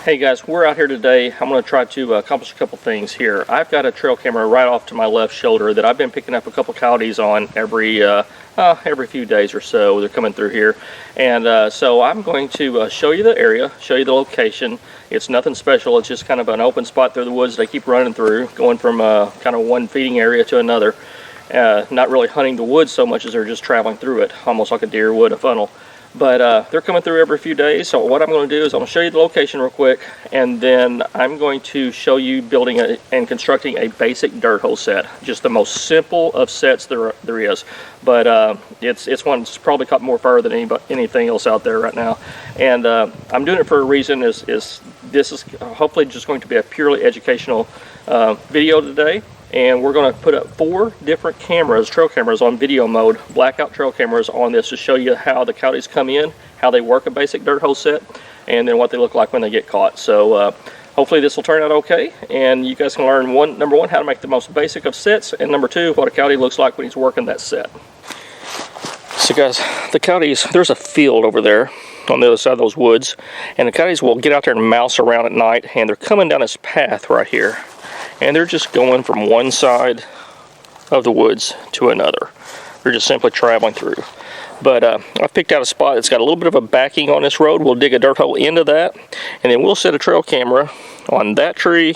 Hey guys, we're out here today. I'm going to try to accomplish a couple things here. I've got a trail camera right off to my left shoulder that I've been picking up a couple coyotes on every few days or so. They're coming through here, and so I'm going to show you the area, show you the location. It's nothing special. It's just kind of an open spot through the woods they keep running through, going from kind of one feeding area to another. Not really hunting the woods so much as they're just traveling through it, almost like a deer would a funnel. But they're coming through every few days, so what I'm going to do is I'm going to show you the location real quick, and then I'm going to show you building and constructing a basic dirt hole set. Just the most simple of sets there is, but it's one that's probably caught more fire than anything else out there right now. And I'm doing it for a reason. This is hopefully just going to be a purely educational video today. And we're going to put up 4 different cameras, trail cameras on video mode, blackout trail cameras on this to show you how the coyotes come in, how they work a basic dirt hole set, and then what they look like when they get caught. So hopefully this will turn out okay, and you guys can learn number one, how to make the most basic of sets, and number 2, what a coyote looks like when he's working that set. So guys, the coyotes, there's a field over there on the other side of those woods, and the coyotes will get out there and mouse around at night, and they're coming down this path right here. And they're just going from one side of the woods to another. They're just simply traveling through. But I've picked out a spot that's got a little bit of a backing on this road. We'll dig a dirt hole into that, and then we'll set a trail camera on that tree,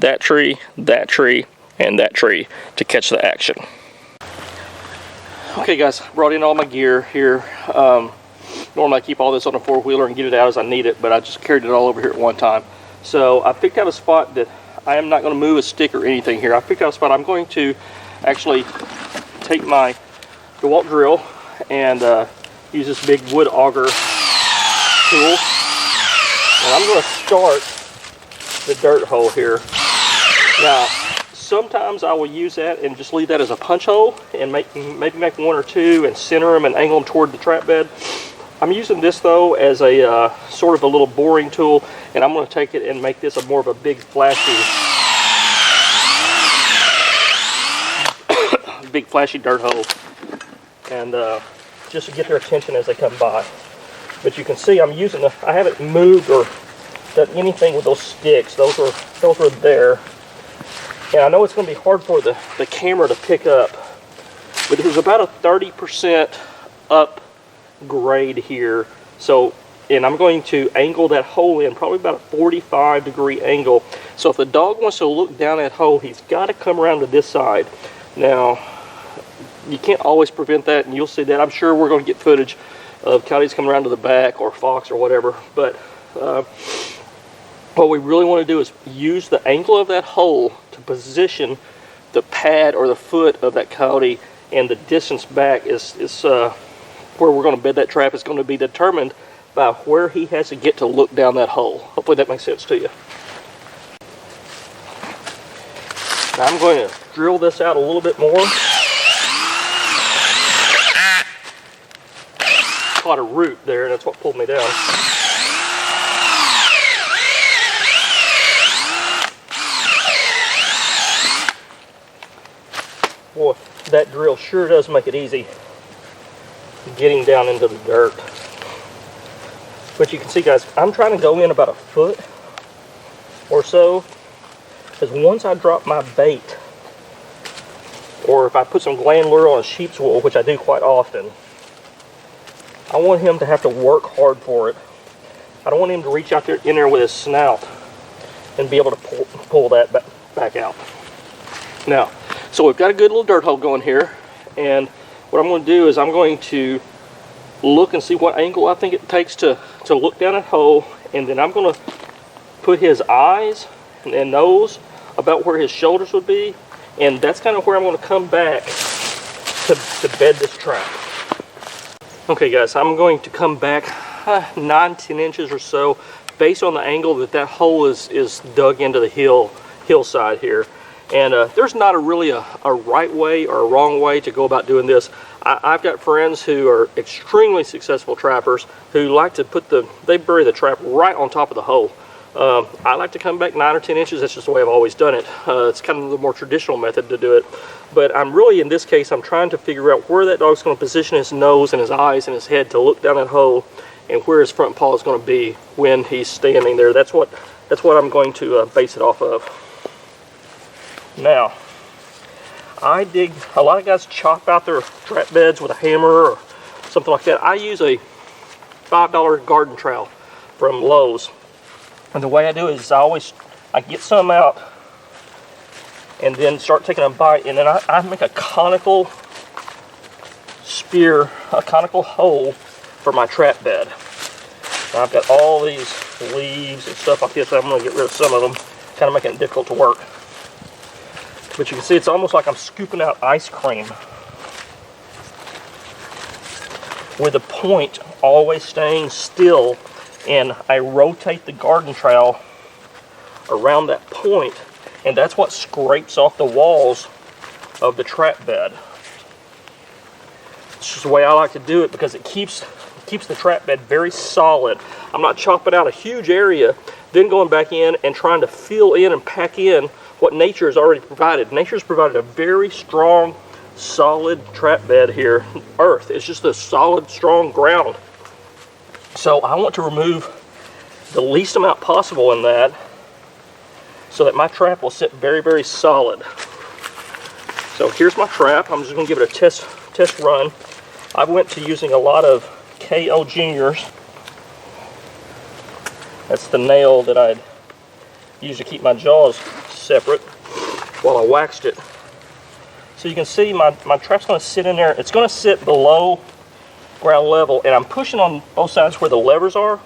that tree, that tree, and that tree to catch the action. Okay guys, I brought in all my gear here. Normally I keep all this on a 4-wheeler and get it out as I need it, but I just carried it all over here at one time. So I picked out a spot that I am not going to move a stick or anything here. I picked out a spot. I'm going to actually take my DeWalt drill and use this big wood auger tool. And I'm going to start the dirt hole here. Now, sometimes I will use that and just leave that as a punch hole and maybe make 1 or 2 and center them and angle them toward the trap bed. I'm using this though as a sort of a little boring tool, and I'm going to take it and make this more of a big flashy dirt hole, and just to get their attention as they come by. But you can see I'm using I haven't moved or done anything with those sticks. Those are there, and I know it's going to be hard for the camera to pick up, but there's about a 30% up grade here, and I'm going to angle that hole in probably about a 45-degree angle. So if the dog wants to look down that hole, he's got to come around to this side. Now you can't always prevent that, and you'll see that. I'm sure we're going to get footage of coyotes coming around to the back, or fox or whatever, but what we really want to do is use the angle of that hole to position the pad or the foot of that coyote, and the distance back is where we're going to bed that trap is going to be determined by where he has to get to look down that hole. Hopefully that makes sense to you. Now I'm going to drill this out a little bit more. Caught a root there, and that's what pulled me down. Boy, that drill sure does make it easy getting down into the dirt. But you can see guys, I'm trying to go in about a foot or so, because once I drop my bait, or if I put some gland lure on a sheep's wool, which I do quite often, I want him to have to work hard for it. I don't want him to reach out there in there with his snout and be able to pull that back out. Now, so we've got a good little dirt hole going here, and what I'm going to do is I'm going to look and see what angle I think it takes to look down that hole, and then I'm going to put his eyes and nose about where his shoulders would be, and that's kind of where I'm going to come back to bed this trap. Okay guys, I'm going to come back 9-10 inches or so based on the angle that hole is dug into the hillside here. And there's not really a right way or a wrong way to go about doing this. I've got friends who are extremely successful trappers who like to they bury the trap right on top of the hole. I like to come back 9 or 10 inches. That's just the way I've always done it. It's kind of the more traditional method to do it. But I'm really, in this case, I'm trying to figure out where that dog's going to position his nose and his eyes and his head to look down that hole. and where his front paw is going to be when he's standing there. That's what I'm going to base it off of. Now, a lot of guys chop out their trap beds with a hammer or something like that. I use a $5 garden trowel from Lowe's. And the way I do it is I get some out and then start taking a bite, and then I make a conical spear, a conical hole for my trap bed. Now I've got all these leaves and stuff like this, so I'm going to get rid of some of them, kind of making it difficult to work. But you can see it's almost like I'm scooping out ice cream, with the point always staying still, and I rotate the garden trowel around that point, and that's what scrapes off the walls of the trap bed. It's just the way I like to do it because it keeps the trap bed very solid. I'm not chopping out a huge area, then going back in and trying to fill in and pack in what nature has already provided. Nature's provided a very strong, solid trap bed here. Earth is just a solid, strong ground. So I want to remove the least amount possible in that so that my trap will sit very, very solid. So here's my trap. I'm just going to give it a test run. I went to using a lot of KO Juniors. That's the nail that I'd used to keep my jaws separate while I waxed it. So you can see my trap's going to sit in there. It's going to sit below ground level, and I'm pushing on both sides where the levers are.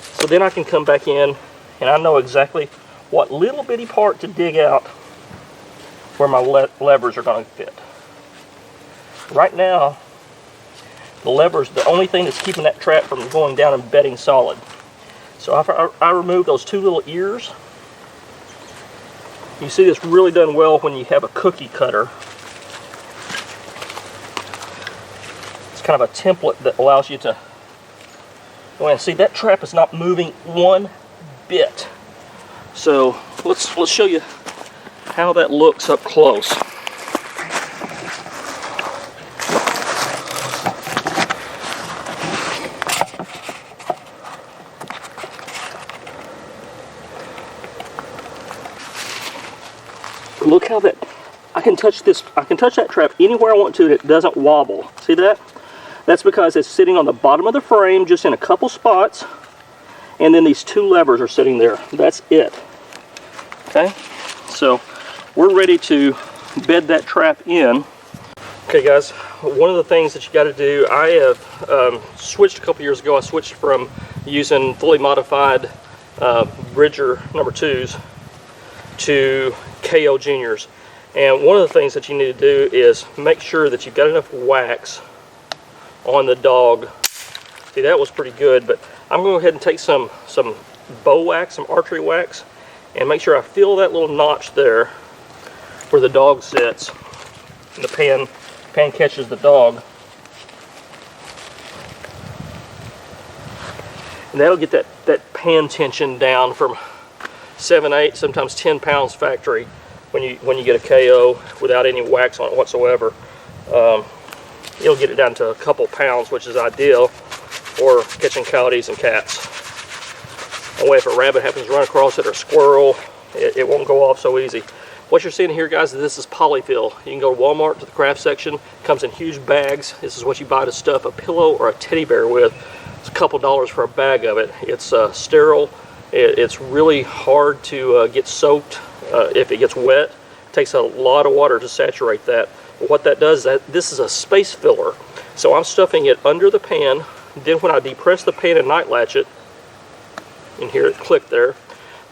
So then I can come back in and I know exactly what little bitty part to dig out where my levers are going to fit. Right now, the lever's the only thing that's keeping that trap from going down and bedding solid. So I remove those two little ears. You see this really done well when you have a cookie cutter. It's kind of a template that allows you to go and see that trap is not moving one bit. So let's show you how that looks up close. Look how that, I can touch that trap anywhere I want to and it doesn't wobble. See that? That's because it's sitting on the bottom of the frame just in a couple spots, and then these two levers are sitting there. That's it. Okay? So we're ready to bed that trap in. Okay guys, one of the things that you got to do, I have switched a couple years ago. I switched from using fully modified Bridger number 2s to KO Juniors, and one of the things that you need to do is make sure that you've got enough wax on the dog. See, that was pretty good, but I'm going to go ahead and take some bow wax, some archery wax, and make sure I fill that little notch there where the dog sits and the pan catches the dog, and that'll get that pan tension down from 7, 8, sometimes 10 pounds factory when you get a KO without any wax on it whatsoever. It'll get it down to a couple pounds, which is ideal for catching coyotes and cats. That way if a rabbit happens to run across it or a squirrel, it won't go off so easy. What you're seeing here, guys, is this is polyfill. You can go to Walmart to the craft section. It comes in huge bags. This is what you buy to stuff a pillow or a teddy bear with. It's a couple dollars for a bag of it. It's sterile. It's really hard to get soaked if it gets wet. It takes a lot of water to saturate that. But what that does, this is a space filler. So I'm stuffing it under the pan. Then when I depress the pan and night latch it, and hear it click there,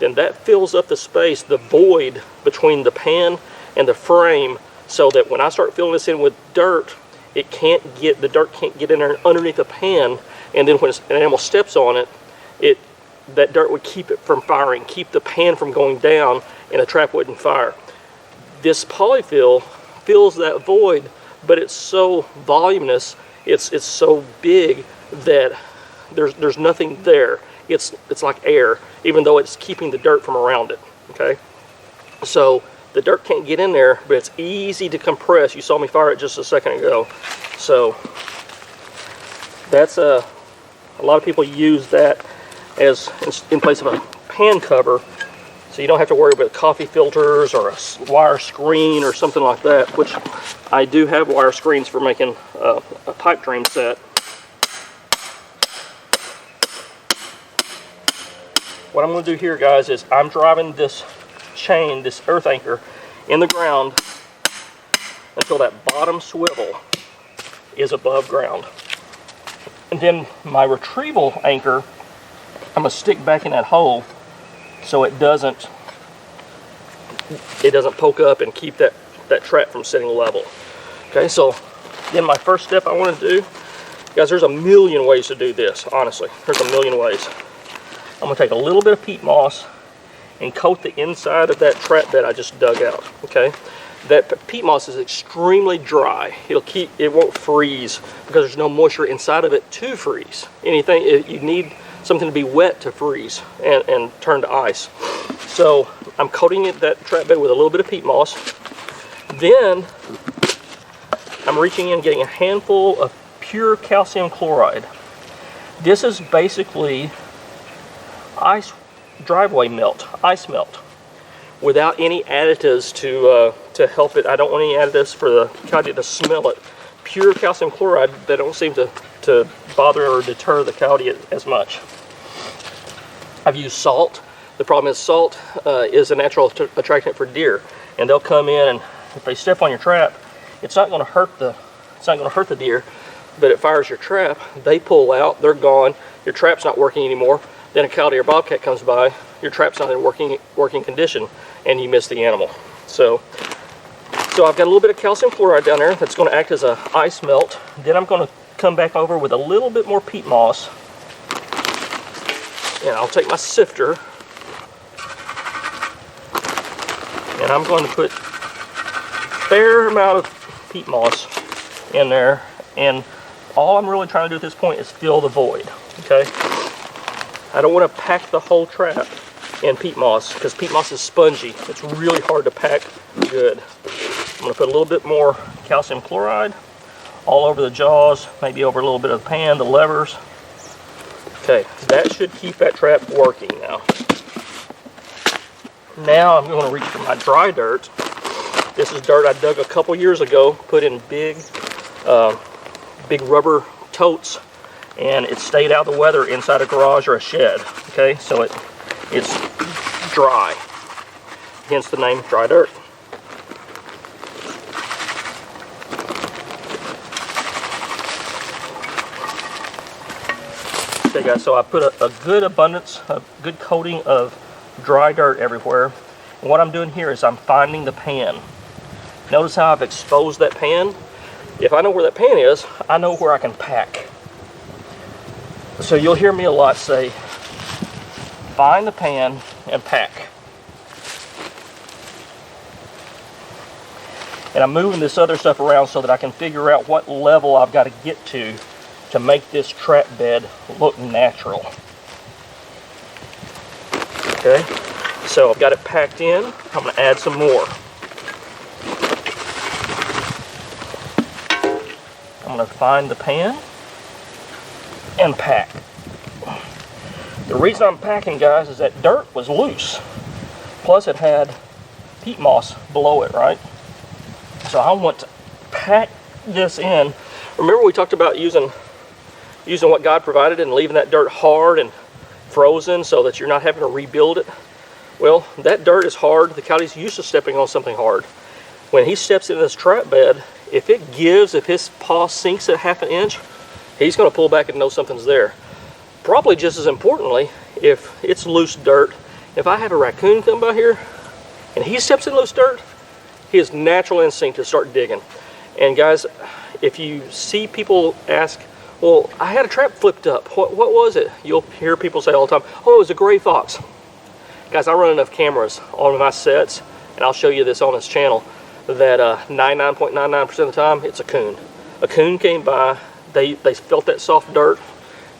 then that fills up the space, the void between the pan and the frame, so that when I start filling this in with dirt, the dirt can't get in there underneath the pan, and then when an animal steps on it, that dirt would keep it from firing, keep the pan from going down, and the trap wouldn't fire. This polyfill fills that void, but it's so voluminous, it's so big that there's nothing there. It's like air, even though it's keeping the dirt from around it. Okay, so the dirt can't get in there, but it's easy to compress. You saw me fire it just a second ago. So that's A lot of people use that as in place of a pan cover, so you don't have to worry about coffee filters or a wire screen or something like that, which I do have wire screens for making a pipe dream set. What I'm going to do here, guys, is I'm driving this chain, this earth anchor, in the ground until that bottom swivel is above ground. And then my retrieval anchor, I'm going to stick back in that hole so it doesn't poke up and keep that trap from sitting level. Okay, so then my first step I want to do, guys, there's a million ways to do this, honestly. There's a million ways. I'm going to take a little bit of peat moss and coat the inside of that trap bed I just dug out, okay? That peat moss is extremely dry. It won't freeze because there's no moisture inside of it to freeze. You need something to be wet to freeze and turn to ice. So I'm coating that trap bed with a little bit of peat moss. Then I'm reaching in and getting a handful of pure calcium chloride. This is basically ice driveway melt, ice melt, without any additives to help it. I don't want any additives for the coyote to smell it. Pure calcium chloride, they don't seem to bother or deter the coyote as much. I've used salt. The problem is salt is a natural attractant for deer, and they'll come in, and if they step on your trap, it's not going to hurt the deer, but it fires your trap. They pull out, they're gone. Your trap's not working anymore. Then a coyote or bobcat comes by, your trap's not in working condition, and you miss the animal. So I've got a little bit of calcium chloride down there that's going to act as an ice melt. Then I'm going to come back over with a little bit more peat moss, and I'll take my sifter, and I'm going to put a fair amount of peat moss in there, and all I'm really trying to do at this point is fill the void, okay? I don't want to pack the whole trap in peat moss because peat moss is spongy. It's really hard to pack good. I'm going to put a little bit more calcium chloride all over the jaws, maybe over a little bit of the pan, the levers. Okay, that should keep that trap working now. Now I'm going to reach for my dry dirt. This is dirt I dug a couple years ago, put in big rubber totes, and it stayed out of the weather inside a garage or a shed. Okay, so it's dry, hence the name dry dirt. Okay guys, so I put a good abundance, a good coating of dry dirt everywhere. And what I'm doing here is I'm finding the pan. Notice how I've exposed that pan? If I know where that pan is, I know where I can pack. So you'll hear me a lot say, find the pan and pack. And I'm moving this other stuff around so that I can figure out what level I've got to get to make this trap bed look natural. Okay, so I've got it packed in. I'm going to add some more. I'm going to find the pan and pack. The reason I'm packing, guys, is that dirt was loose. Plus it had peat moss below it, right? So I want to pack this in. Remember we talked about using what God provided and leaving that dirt hard and frozen so that you're not having to rebuild it? Well, that dirt is hard. The coyote's used to stepping on something hard. When he steps into this trap bed, if it gives, if his paw sinks at ½ an inch, he's going to pull back and know something's there. Probably just as importantly, if it's loose dirt, if I have a raccoon come by here and he steps in loose dirt, his natural instinct is to start digging. And guys, if you see people ask, well, I had a trap flipped up. What was it? You'll hear people say all the time, oh, it was a gray fox. Guys, I run enough cameras on my sets, and I'll show you this on this channel, that 99.99% of the time, it's a coon. A coon came by, they felt that soft dirt.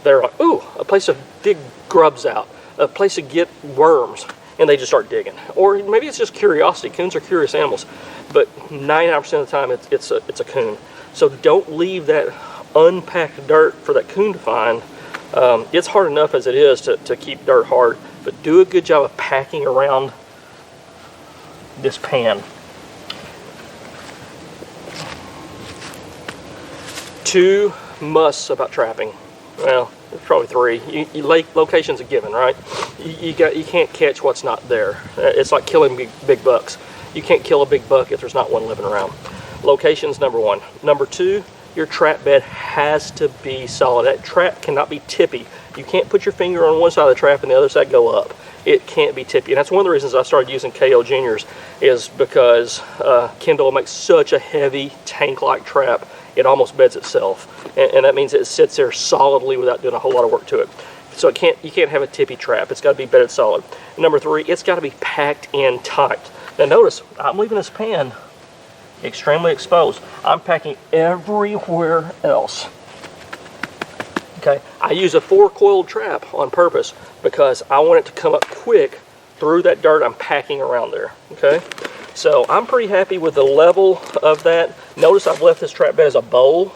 They're like, ooh, a place to dig grubs out, a place to get worms, and they just start digging. Or maybe it's just curiosity. Coons are curious animals, but 99% of the time, it's a coon. So don't leave that unpacked dirt for that coon to find. It's hard enough as it is to keep dirt hard, but do a good job of packing around this pan. Two musts about trapping. Well, there's probably three. Location's a given, right? You can't catch what's not there. It's like killing big bucks. You can't kill a big buck if there's not one living around. Location's number one. Number two, your trap bed has to be solid. That trap cannot be tippy. You can't put your finger on one side of the trap and the other side go up. It can't be tippy. And that's one of the reasons I started using KO Juniors, is because Kindle makes such a heavy tank-like trap, it almost beds itself. And that means it sits there solidly without doing a whole lot of work to it. So you can't have a tippy trap. It's got to be bedded solid. Number three, it's got to be packed in tight. Now notice, I'm leaving this pan extremely exposed. I'm packing everywhere else. Okay, I use a 4-coiled trap on purpose because I want it to come up quick through that dirt I'm packing around there. Okay, so I'm pretty happy with the level of that. Notice I've left this trap bed as a bowl.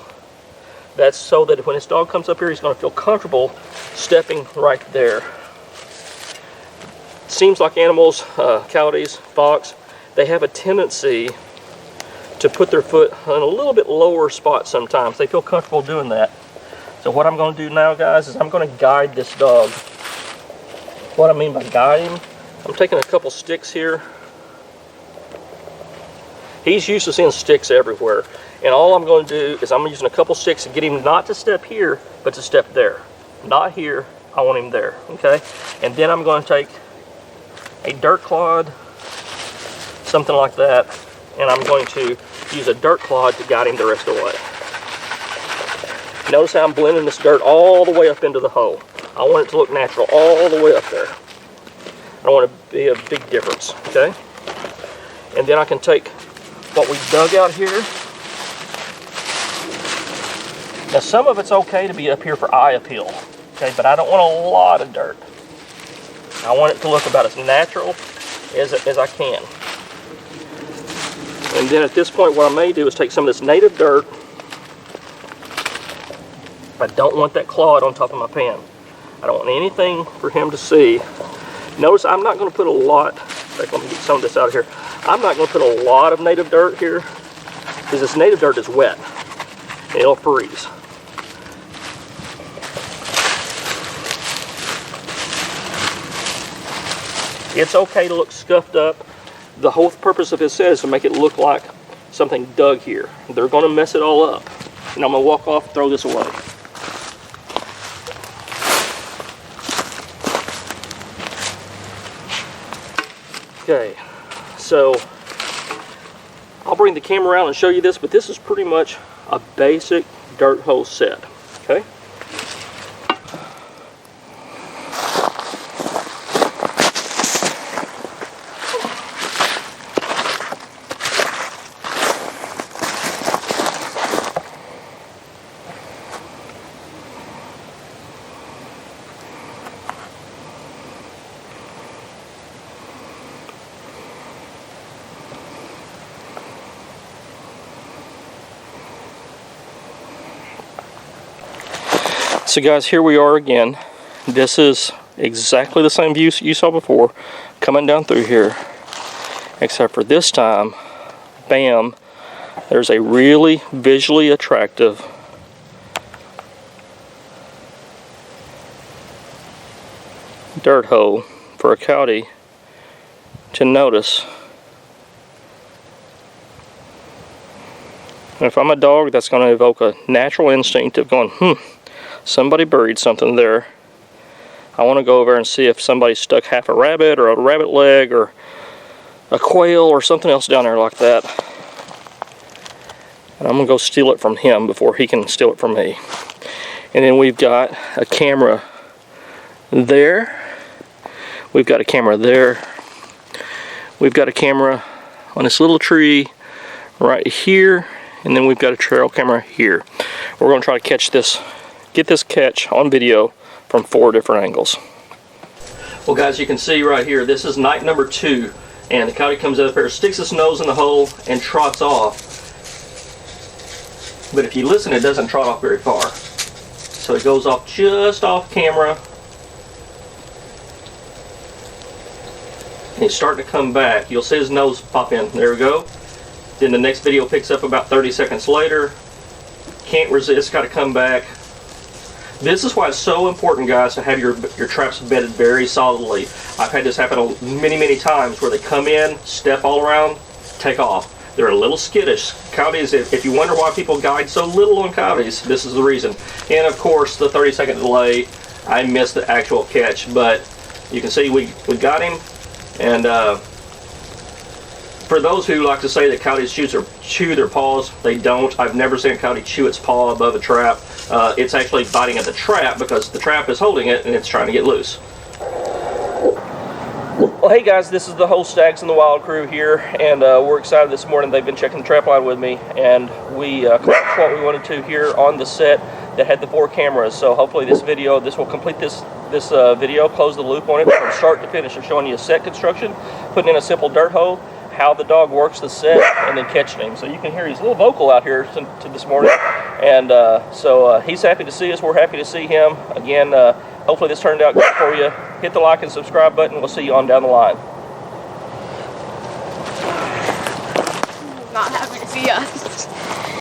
That's so that when this dog comes up here, he's going to feel comfortable stepping right there. Seems like animals, coyotes, fox, they have a tendency to put their foot on a little bit lower spot sometimes. They feel comfortable doing that. So what I'm going to do now, guys, is I'm going to guide this dog. What I mean by guide him, I'm taking a couple sticks here. He's used to seeing sticks everywhere. And all I'm going to do is I'm using a couple sticks to get him not to step here, but to step there. Not here, I want him there, okay? And then I'm going to take a dirt clod, something like that, and I'm going to use a dirt clod to guide him the rest of the way. Notice how I'm blending this dirt all the way up into the hole. I want it to look natural all the way up there. I don't want it to be a big difference, okay? And then I can take what we dug out here. Now some of it's okay to be up here for eye appeal, okay? But I don't want a lot of dirt. I want it to look about as natural as I can. And then at this point, what I may do is take some of this native dirt. I don't want that clod on top of my pan. I don't want anything for him to see. Notice I'm not going to put a lot. Let me get some of this out of here. I'm not going to put a lot of native dirt here because this native dirt is wet and it'll freeze. It's okay to look scuffed up. The whole purpose of this set is to make it look like something dug here. They're going to mess it all up. And I'm going to walk off and throw this away. Okay, so I'll bring the camera around and show you this, but this is pretty much a basic dirt hole set, okay? So guys, here we are again. This is exactly the same view you saw before, coming down through here, except for this time, bam, there's a really visually attractive dirt hole for a coyote to notice. And if I'm a dog, that's going to evoke a natural instinct of going, somebody buried something there. I want to go over and see if somebody stuck half a rabbit or a rabbit leg or a quail or something else down there like that. And I'm going to go steal it from him before he can steal it from me. And then we've got a camera there. We've got a camera there. We've got a camera on this little tree right here. And then we've got a trail camera here. We're going to try to catch this. Get this catch on video from 4 different angles. Well guys, you can see right here, this is night number 2, and the coyote comes up here, sticks his nose in the hole, and trots off. But if you listen, it doesn't trot off very far. So it goes off just off camera. And he's starting to come back. You'll see his nose pop in. There we go. Then the next video picks up about 30 seconds later. Can't resist, got to come back. This is why it's so important, guys, to have your traps bedded very solidly. I've had this happen many times where they come in, step all around, take off. They're a little skittish. Coyotes, if you wonder why people guide so little on coyotes, this is the reason. And of course, the 30-second delay, I missed the actual catch, but you can see we got him. And for those who like to say that coyotes chew their paws, they don't. I've never seen a coyote chew its paw above a trap. It's actually biting at the trap because the trap is holding it and it's trying to get loose. Well, hey guys, this is the whole Stags and the Wild crew here, and we're excited this morning. They've been checking the trap line with me, and we accomplished what we wanted to here on the set that had the 4 cameras. So hopefully this will complete this video, close the loop on it from start to finish of showing you set construction, putting in a simple dirt hole, how the dog works the set, and then catching him. So you can hear he's a little vocal out here to this morning, and so he's happy to see us. We're happy to see him. Again, hopefully this turned out good for you. Hit the like and subscribe button. We'll see you on down the line. Not happy to see us.